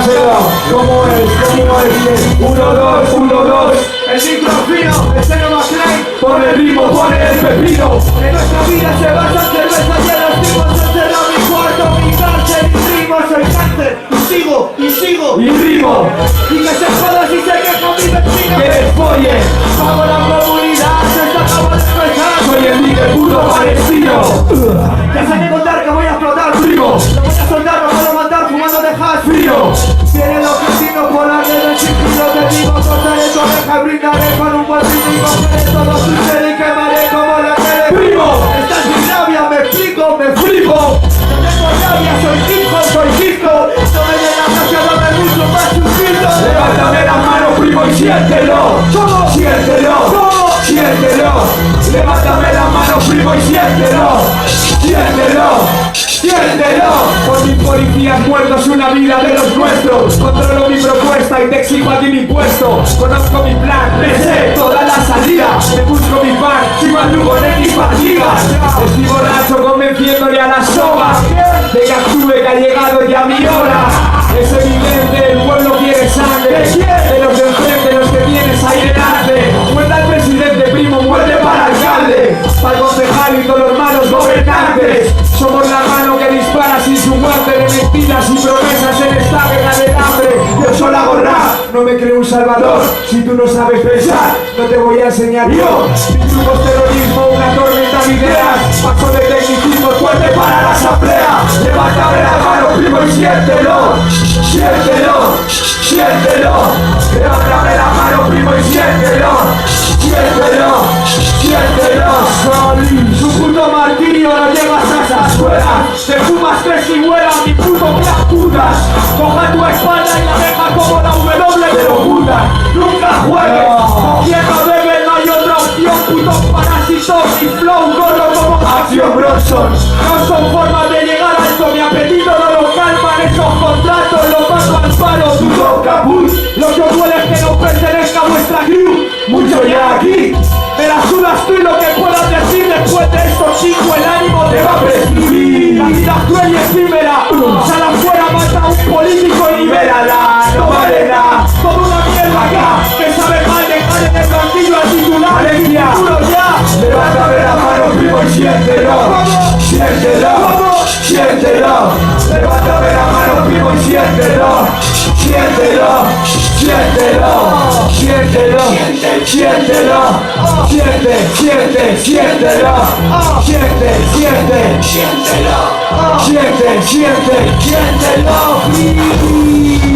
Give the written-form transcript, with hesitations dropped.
Dígaselo, ¿cómo es? 1, 2, 1, 2. El micrófono, el cero más klein. Pon el ritmo, pon el pepino. Que nuestra vida se basa en cerveza y en los timos. Encerrado mi cuarto, mi cárcel y rimo. Soy cáncer, y sigo. Y rimo, Y que se joda si se queja mi vecino. que desfolle. Pago la comunidad, se está acabando de empezar. Soy el líder puto palestino. Ya sé que contar que voy a explotar. Primo, Lo voy a soltar, lo puedo matar fumando de hash. frío. Tiene el objetivo polar del sentido. Te digo, cortaré tu oreja y brindaré con un bolsillo. Y cogeré todo su ser y quemaré como la tele. Primo, Estás sin rabia, me explico, me flipo. no tengo rabia, soy hip hop. No me llena gracia, dame mucho más suspiro. Levántame la mano, primo, y siéntelo. ¿Cómo? Siéntelo, ¿Cómo? siéntelo. Levántame la mano, primo, y siéntelo. Siéntelo, siéntelo. Por mis policías muertos, una vida de los nuestros. Controlo mi propuesta y te exijo aquí mi puesto. Conozco mi plan, me sé toda la salida. Me busco mi pan, si madrugo en mis fatigas. Estoy borracho convenciéndole a la soga de que actúe, que ha llegado ya mi hora. Es evidente, el pueblo quiere sangre. De los de enfrente, los que tienes ahí delante. Muerta el presidente, primo, muerte para el alcalde. Para el concejal y todos los malos gobernantes. Somos la mano que dispara sin su muerte de mentiras y promesas en esta guerra del hambre. Yo solo hago rap, no me creo un salvador. Si tú no sabes pensar, no te voy a enseñar yo. Mi grupo es terrorismo, una tormenta de ideas. Paso de tecnicismo fuerte para la asamblea. Levántame la mano, primo, y siéntelo. Siéntelo, siéntelo. Levántame la mano, primo, y siéntelo. Siéntelo, siéntelo. Su puto martirio no llevas a esas ruedas. Te fumas tres y vuelas, mi puto Black Judas. Coja tu espalda y la deja como la W de los putas. Nunca juegues, con tierra bebe, no hay otra opción. Puto parásito, mi flow corro como Action Bronson. No son formas de llegar alto, mi apetito no lo calman esos contratos. Los mato al paro, tu caput. Lo que duele es que no pertenezca a vuestra crew. Mucho ya aquí. Me la sudas tú y lo que puedas decir después de estos 5 el ánimo te va a prescribir. La vida cruel y efímera, sal afuera, mata a un político y libérala. No vale nada, toda una mierda acá, que sabe mal dejar en el banquillo al titular. Valencia, duro ya, levántame la mano, primo, y siéntelo. Siéntelo, siéntelo. Levántame la mano, primo, y siéntelo. Siéntelo, siéntelo, siéntelo, siéntelo, siente, siéntelo, siéntelo, siéntelo, siéntelo.